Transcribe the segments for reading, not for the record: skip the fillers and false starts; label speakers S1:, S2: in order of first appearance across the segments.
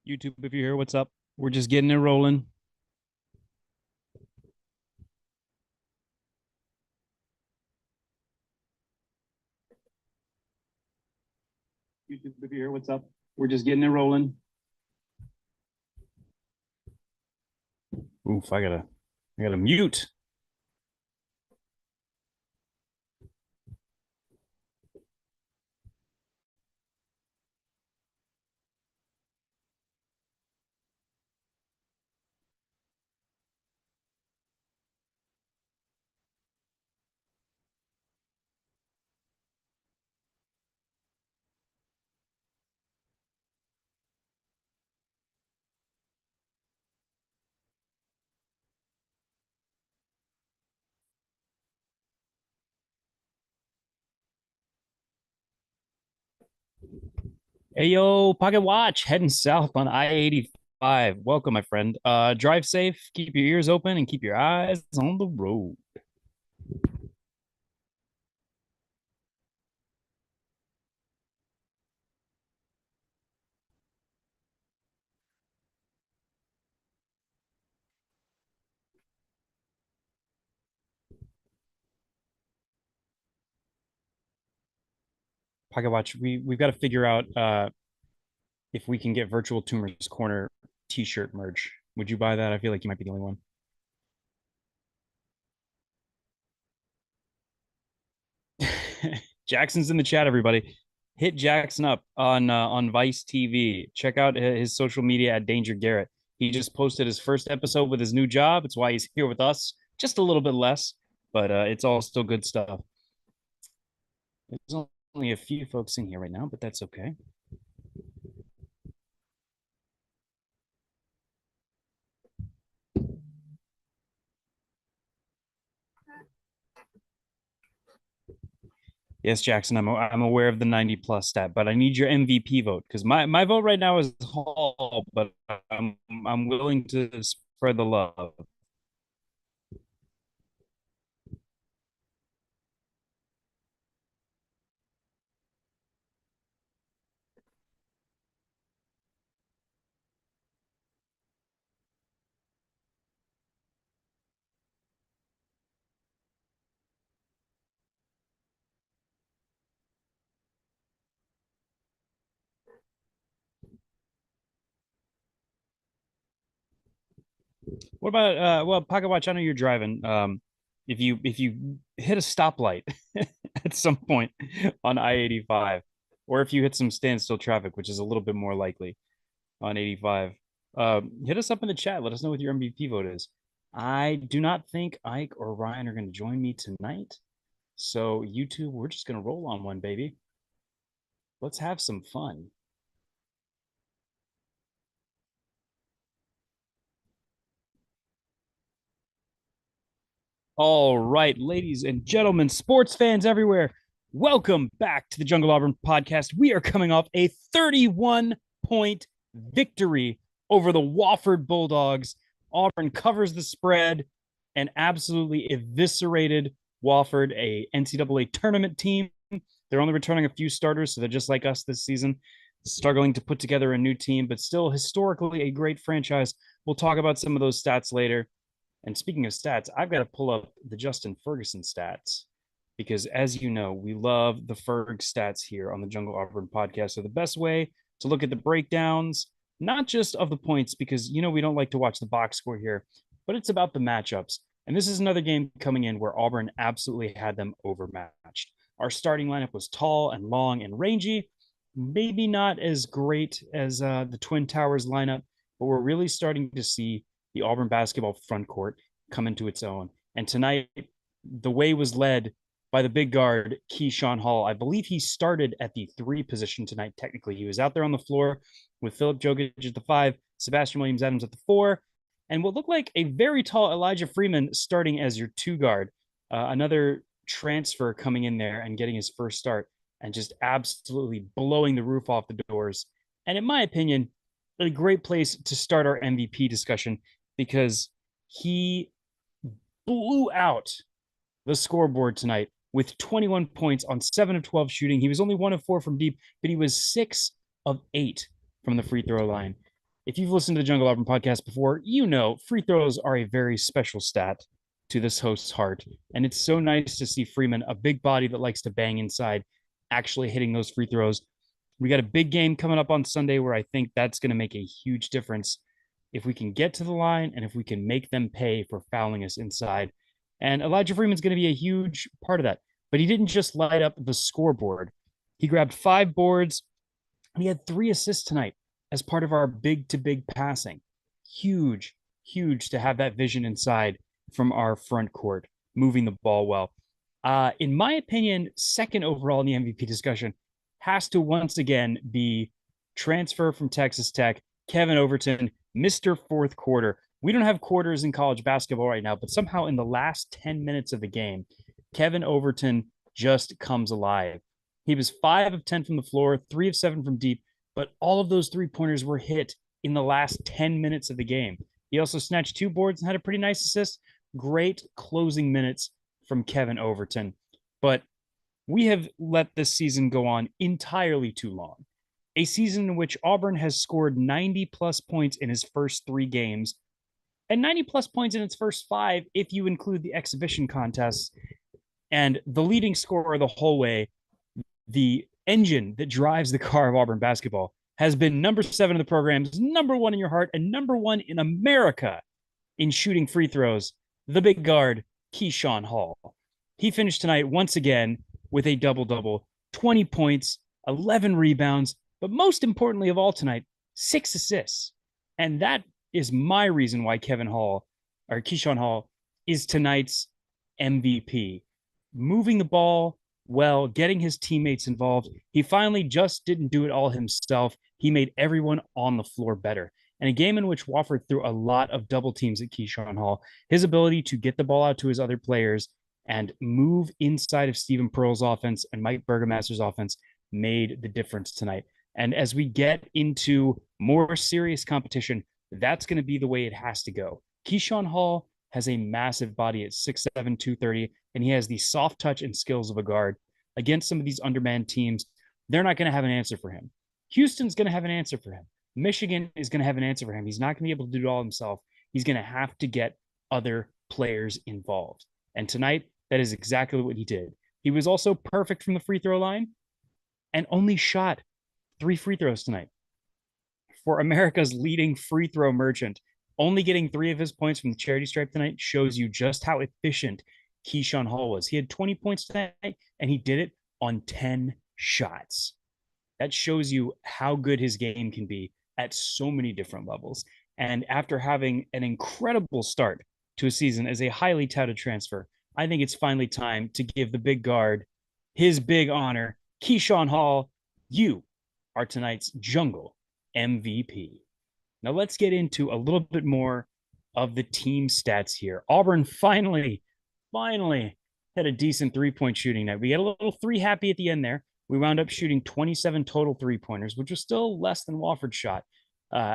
S1: YouTube, if you're here, what's up? We're just getting it rolling. YouTube, if you're here, what's up? We're just getting it rolling. Oof, I gotta mute. Hey yo, Pocket Watch, heading south on I-85. Welcome, my friend. Drive safe, keep your ears open, and keep your eyes on the road. Pocket Watch, we've got to figure out if we can get Virtual Tumors Corner t-shirt merch. Would you buy that? I feel like you might be the only one. Jackson's in the chat, everybody. Hit Jackson up on Vice TV. Check out his social media at Danger Garrett. He just posted his first episode with his new job. It's why he's here with us, just a little bit less, but it's all still good stuff. There's only a few folks in here right now, but that's okay. Yes, Jackson, I'm aware of the 90 plus stat, but I need your MVP vote because my vote right now is Hall, but I'm willing to spread the love. What about well, Pocket Watch, I know you're driving. If you hit a stoplight at some point on I-85, or if you hit some standstill traffic, which is a little bit more likely on 85, hit us up in the chat. Let us know what your MVP vote is. I do not think Ike or Ryan are going to join me tonight. So YouTube, we're just going to roll on one, baby. Let's have some fun. All right, ladies and gentlemen, sports fans everywhere, welcome back to the Jungle Auburn podcast. We are coming off a 31-point victory over the Wofford Bulldogs. Auburn covers the spread and absolutely eviscerated Wofford, a NCAA tournament team. They're only returning a few starters, so they're just like us this season, struggling to put together a new team, but still historically a great franchise. We'll talk about some of those stats later. And speaking of stats, I've got to pull up the Justin Ferguson stats because, as you know, we love the Ferg stats here on the Jungle Auburn podcast. So the best way to look at the breakdowns, not just of the points, because we don't like to watch the box score here, but it's about the matchups. And this is another game coming in where Auburn absolutely had them overmatched. Our starting lineup was tall and long and rangy, maybe not as great as the Twin Towers lineup, but we're really starting to see the Auburn basketball front court come into its own. And tonight, the way was led by the big guard, Keyshawn Hall. I believe he started at the 3 position tonight, technically. He was out there on the floor with Philip Jokic at the 5, Sebastian Williams Adams at the 4, and what looked like a very tall Elijah Freeman starting as your 2 guard. Another transfer coming in there and getting his first start and just absolutely blowing the roof off the doors. And in my opinion, a great place to start our MVP discussion because he blew out the scoreboard tonight with 21 points on 7 of 12 shooting. He was only 1 of 4 from deep, but he was 6 of 8 from the free throw line. If you've listened to the Jungle Auburn podcast before, you know free throws are a very special stat to this host's heart. And it's so nice to see Freeman, a big body that likes to bang inside, actually hitting those free throws. We got a big game coming up on Sunday where I think that's going to make a huge difference if we can get to the line and if we can make them pay for fouling us inside. And Elijah Freeman's going to be a huge part of that. But he didn't just light up the scoreboard. He grabbed 5 boards and he had 3 assists tonight as part of our big to big passing. Huge, huge to have that vision inside from our front court, moving the ball well. In my opinion, second overall in the MVP discussion has to once again be transfer from Texas Tech, Kevin Overton, Mr. Fourth Quarter. We don't have quarters in college basketball right now, but somehow in the last 10 minutes of the game, Kevin Overton just comes alive. He was 5 of 10 from the floor, 3 of 7 from deep, but all of those 3-pointers were hit in the last 10 minutes of the game. He also snatched 2 boards and had a pretty nice assist. Great closing minutes from Kevin Overton. But we have let this season go on entirely too long. A season in which Auburn has scored 90 plus points in his first 3 games and 90 plus points in its first 5 if you include the exhibition contests. And the leading scorer the whole way, the engine that drives the car of Auburn basketball, has been number 7 in the programs, number 1 in your heart, and number 1 in America in shooting free throws, the big guard, Keyshawn Hall. He finished tonight once again with a double-double, 20 points, 11 rebounds, but most importantly of all tonight, 6 assists. And that is my reason why Keyshawn Hall is tonight's MVP. Moving the ball well, getting his teammates involved. He finally just didn't do it all himself. He made everyone on the floor better. In a game in which Wofford threw a lot of double teams at Keyshawn Hall, his ability to get the ball out to his other players and move inside of Stephen Pearl's offense and Mike Burgomaster's offense made the difference tonight. And as we get into more serious competition, that's going to be the way it has to go. Keyshawn Hall has a massive body at 6'7", 230, and he has the soft touch and skills of a guard. Against some of these undermanned teams, they're not going to have an answer for him. Houston's going to have an answer for him. Michigan is going to have an answer for him. He's not going to be able to do it all himself. He's going to have to get other players involved. And tonight, that is exactly what he did. He was also perfect from the free throw line and only shot 3 free throws tonight. For America's leading free throw merchant, only getting 3 of his points from the charity stripe tonight shows you just how efficient Keyshawn Hall was. He had 20 points tonight, and he did it on 10 shots. That shows you how good his game can be at so many different levels. And after having an incredible start to a season as a highly touted transfer, I think it's finally time to give the big guard his big honor. Keyshawn Hall, you are tonight's Jungle MVP. Now let's get into a little bit more of the team stats here. Auburn finally had a decent 3-point shooting night. We got a little 3 happy at the end there. We wound up shooting 27 total 3-pointers, which was still less than Wofford's shot,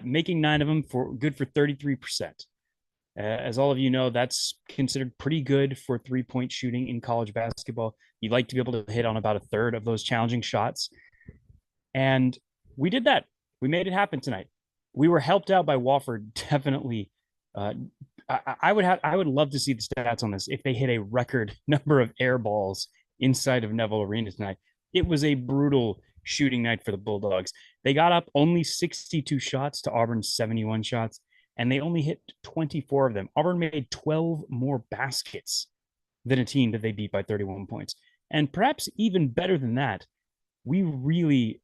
S1: making 9 of them good for 33%. As all of you know, that's considered pretty good for 3-point shooting in college basketball. You'd like to be able to hit on about a third of those challenging shots. And we did that. We made it happen tonight. We were helped out by Wofford, definitely. I would love to see the stats on this if they hit a record number of air balls inside of Neville Arena tonight. It was a brutal shooting night for the Bulldogs. They got up only 62 shots to Auburn's 71 shots, and they only hit 24 of them. Auburn made 12 more baskets than a team that they beat by 31 points. And perhaps even better than that, we really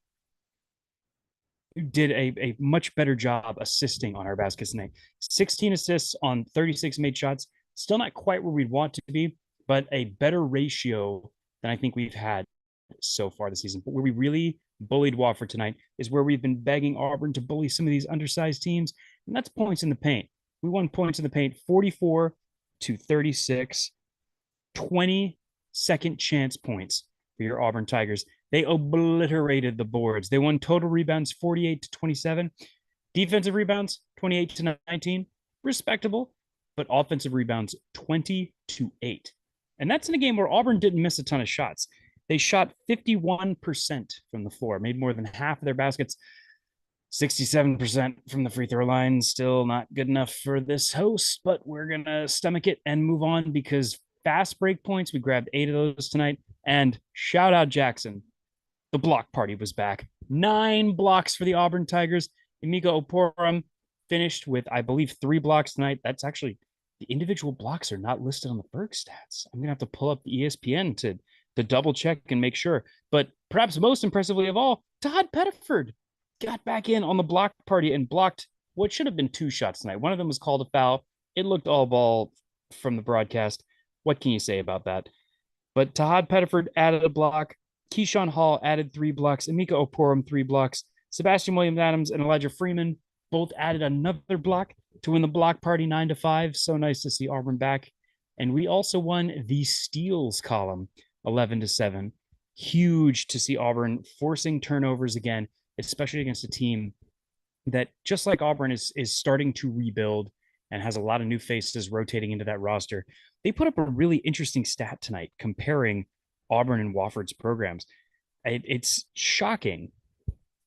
S1: did a much better job assisting on our baskets tonight. 16 assists on 36 made shots. Still not quite where we'd want to be, but a better ratio than I think we've had so far this season. But where we really bullied Wofford tonight is where we've been begging Auburn to bully some of these undersized teams, and that's points in the paint. We won points in the paint 44-36, 20 second chance points for your Auburn Tigers. They obliterated the boards. They won total rebounds 48-27, defensive rebounds 28-19, respectable, but offensive rebounds 20-8. And that's in a game where Auburn didn't miss a ton of shots. They shot 51% from the floor, made more than half of their baskets. 67% from the free throw line. Still not good enough for this host, but we're going to stomach it and move on because fast break points, we grabbed 8 of those tonight. And shout out Jackson. The block party was back. 9 blocks for the Auburn Tigers. Emeka Oporum finished with, I believe, 3 blocks tonight. That's actually the individual blocks are not listed on the Berg stats. I'm gonna have to pull up the ESPN to double check and make sure. But perhaps most impressively of all, Todd Pettiford got back in on the block party and blocked what should have been 2 shots tonight. One of them was called a foul. It looked all ball from the broadcast. What can you say about that? But Todd Pettiford added a block. Keyshawn Hall added 3 blocks. Emeka Oporum 3 blocks. Sebastian Williams-Adams and Elijah Freeman both added another block to win the block party 9-5. So nice to see Auburn back. And we also won the steals column 11-7. Huge to see Auburn forcing turnovers again, especially against a team that, just like Auburn, is starting to rebuild and has a lot of new faces rotating into that roster. They put up a really interesting stat tonight comparing Auburn and Wofford's programs. It's shocking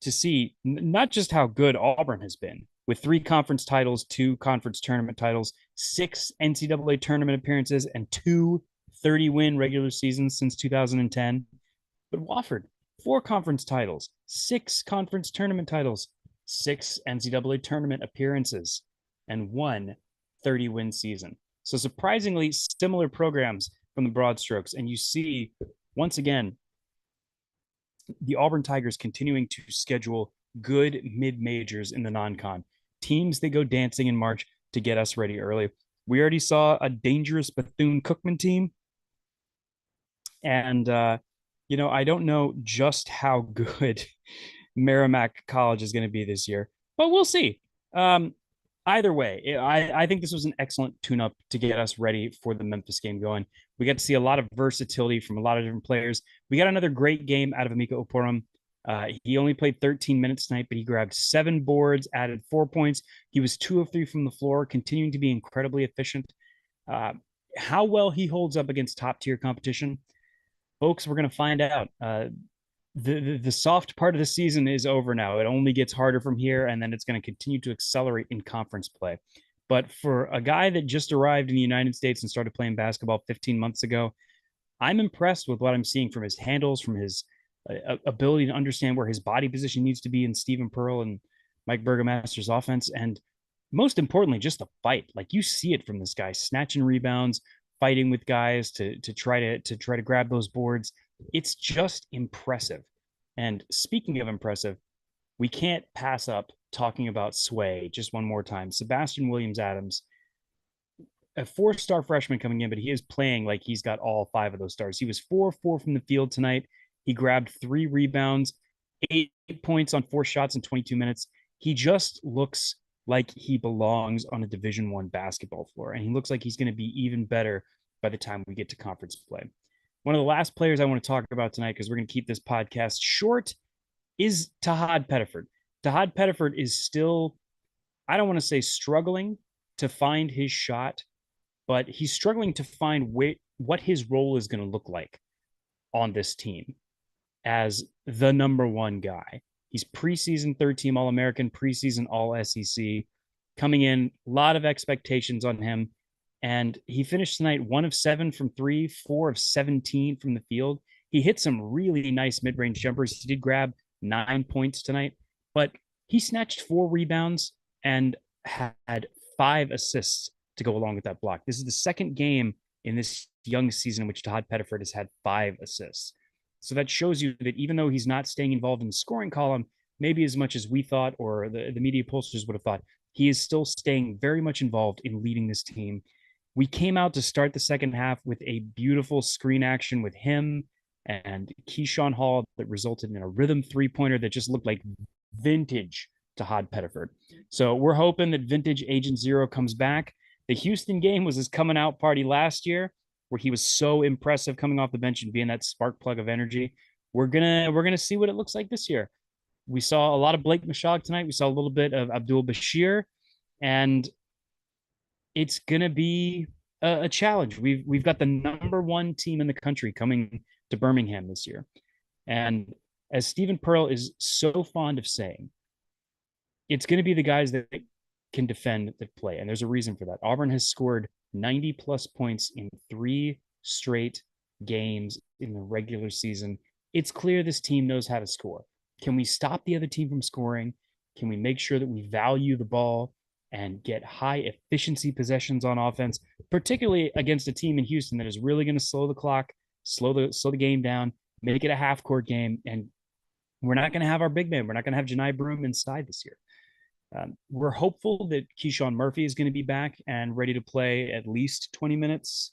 S1: to see not just how good Auburn has been with 3 conference titles, 2 conference tournament titles, 6 NCAA tournament appearances, and 2 30-win regular seasons since 2010. But Wofford, 4 conference titles, 6 conference tournament titles, 6 NCAA tournament appearances, and 1 30-win season. So surprisingly similar programs from the broad strokes. And you see, once again, the Auburn Tigers continuing to schedule good mid-majors in the non-con. Teams that go dancing in March to get us ready early. We already saw a dangerous Bethune-Cookman team. And, I don't know just how good Merrimack College is going to be this year, but we'll see. Either way, I think this was an excellent tune-up to get us ready for the Memphis game going. We got to see a lot of versatility from a lot of different players. We got another great game out of Emeka Oporum. He only played 13 minutes tonight, but he grabbed 7 boards, added 4 points. He was 2 of 3 from the floor, continuing to be incredibly efficient. How well he holds up against top-tier competition, folks, we're going to find out. The soft part of the season is over now. It only gets harder from here, and then it's going to continue to accelerate in conference play. But for a guy that just arrived in the United States and started playing basketball 15 months ago, I'm impressed with what I'm seeing from his handles, from his ability to understand where his body position needs to be in Stephen Pearl and Mike Burgomaster's offense. And most importantly, just the fight. Like, you see it from this guy, snatching rebounds, fighting with guys to try to grab those boards. It's just impressive. And speaking of impressive, we can't pass up talking about Sway just one more time. Sebastian Williams-Adams, a 4-star freshman coming in, but he is playing like he's got all 5 of those stars. He was 4-4 from the field tonight. He grabbed 3 rebounds, 8 points on 4 shots in 22 minutes. He just looks like he belongs on a Division I basketball floor, and he looks like he's going to be even better by the time we get to conference play. One of the last players I want to talk about tonight, because we're going to keep this podcast short, is Todd Pettiford. Todd Pettiford is still, I don't want to say struggling to find his shot, but he's struggling to find what his role is going to look like on this team as the number 1 guy. He's preseason 3rd-team All-American, preseason All-SEC, coming in, a lot of expectations on him. And he finished tonight 1 of 7 from 3, 4 of 17 from the field. He hit some really nice mid-range jumpers. He did grab 9 points tonight, but he snatched 4 rebounds and had 5 assists to go along with that block. This is the second game in this young season in which Todd Pettiford has had 5 assists. So that shows you that even though he's not staying involved in the scoring column, maybe as much as we thought or the media pollsters would have thought, he is still staying very much involved in leading this team. We came out to start the second half with a beautiful screen action with him and Keyshawn Hall that resulted in a rhythm 3-pointer that just looked like vintage Todd Pettiford. So we're hoping that vintage Agent Zero comes back. The Houston game was his coming out party last year, where he was so impressive coming off the bench and being that spark plug of energy. We're gonna see what it looks like this year. We saw a lot of Blake Mashog tonight. We saw a little bit of Abdul Bashir, and it's gonna be a challenge. We've got the number 1 team in the country coming to Birmingham this year, and as Stephen Pearl is so fond of saying, it's going to be the guys that can defend that play. And there's a reason for that. Auburn has scored 90 plus points in 3 straight games in the regular season. It's clear this team knows how to score. Can we stop the other team from scoring? Can we make sure that we value the ball and get high efficiency possessions on offense, particularly against a team in Houston that is really going to slow the clock, slow the game down, make it a half court game, and we're not going to have our big man. We're not going to have Janai Broome inside this year. We're hopeful that Keyshawn Murphy is going to be back and ready to play at least 20 minutes,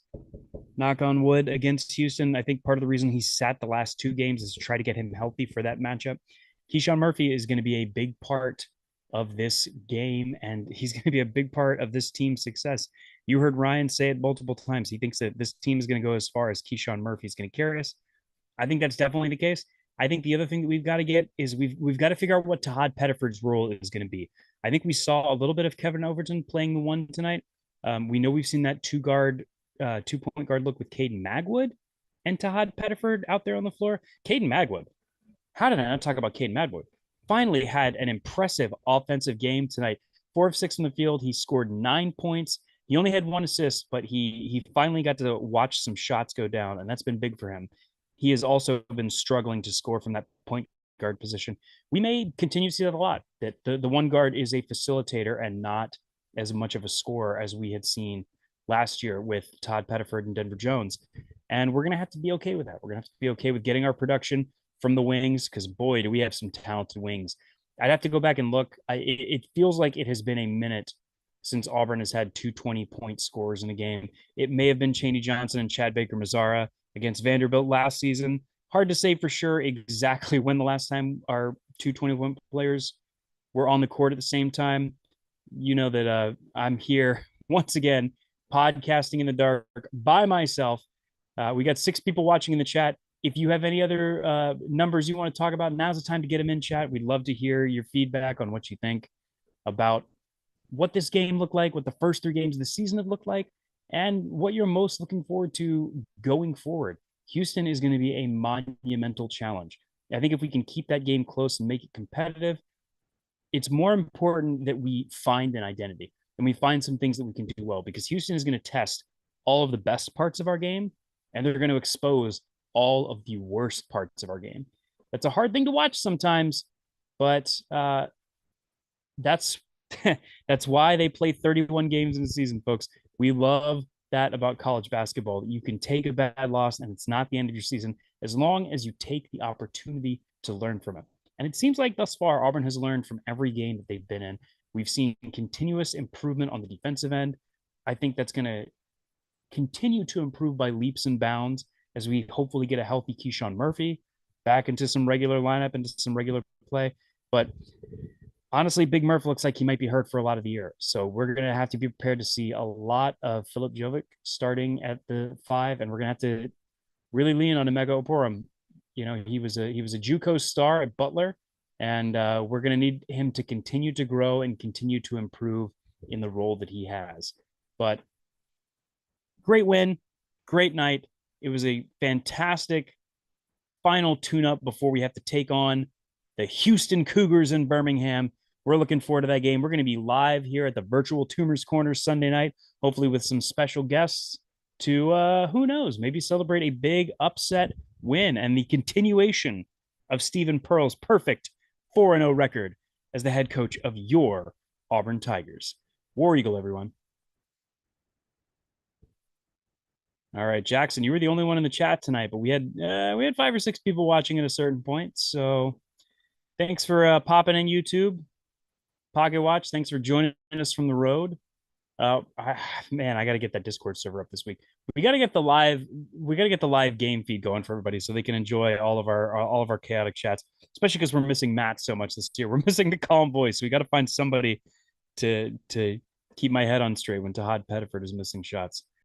S1: knock on wood, against Houston. I think part of the reason he sat the last 2 games is to try to get him healthy for that matchup. Keyshawn Murphy is going to be a big part of this game, and he's going to be a big part of this team's success. You heard Ryan say it multiple times. He thinks that this team is going to go as far as Keyshawn Murphy is going to carry us. I think that's definitely the case. I think the other thing that we've got to get is we've got to figure out what Todd Pettiford's role is going to be. I think we saw a little bit of Kevin Overton playing the 1 tonight. We know we've seen that 2-point guard look with Caden Magwood and Todd Pettiford out there on the floor. Caden Magwood, how did I not talk about Caden Magwood? Finally had an impressive offensive game tonight. 4 of 6 from the field. He scored 9 points. He only had 1 assist, but he finally got to watch some shots go down, and that's been big for him. He has also been struggling to score from that point guard position. We may continue to see that a lot, that the 1 guard is a facilitator and not as much of a scorer as we had seen last year with Todd Pettiford and Denver Jones. And we're going to have to be okay with that. We're going to have to be okay with getting our production from the wings, because boy, do we have some talented wings. I'd have to go back and look. It feels like it has been a minute since Auburn has had 220-point scores in a game. It may have been Chaney Johnson and Chad Baker-Mazara against Vanderbilt last season. Hard to say for sure exactly when the last time our 221 players were on the court at the same time. You know that I'm here once again, podcasting in the dark by myself. We got 6 people watching in the chat. If you have any other numbers you want to talk about, now's the time to get them in chat. We'd love to hear your feedback on what you think about what this game looked like, what the first 3 games of the season have looked like, and what you're most looking forward to going forward. Houston is going to be a monumental challenge. I think if we can keep that game close and make it competitive, it's more important that we find an identity and we find some things that we can do well, because Houston is going to test all of the best parts of our game and they're going to expose all of the worst parts of our game. That's a hard thing to watch sometimes, but that's that's why they play 31 games in the season, folks. We love that about college basketball. You can take a bad loss and it's not the end of your season as long as you take the opportunity to learn from it. And it seems like thus far, Auburn has learned from every game that they've been in. We've seen continuous improvement on the defensive end. I think that's going to continue to improve by leaps and bounds as we hopefully get a healthy Keyshawn Murphy back into some regular lineup, into some regular play. But honestly, Big Murph looks like he might be hurt for a lot of the year. So we're going to have to be prepared to see a lot of Philip Jovic starting at the 5, and we're going to have to really lean on Emeka Oporum. You know, he was a JUCO star at Butler, and we're going to need him to continue to grow and continue to improve in the role that he has. But great win, great night. It was a fantastic final tune-up before we have to take on the Houston Cougars in Birmingham. We're looking forward to that game. We're going to be live here at the virtual Tumors Corner Sunday night, hopefully with some special guests to, who knows, maybe celebrate a big upset win and the continuation of Stephen Pearl's perfect 4-0 record as the head coach of your Auburn Tigers. War Eagle, everyone. All right, Jackson, you were the only one in the chat tonight, but we had 5 or 6 people watching at a certain point. So thanks for popping in YouTube. Pocket Watch, thanks for joining us from the road. Man, I got to get that Discord server up this week. We got to get the live game feed going for everybody so they can enjoy all of our chaotic chats, especially because we're missing Matt so much this year. We're missing the calm voice. We got to find somebody to keep my head on straight when Todd Pettiford is missing shots.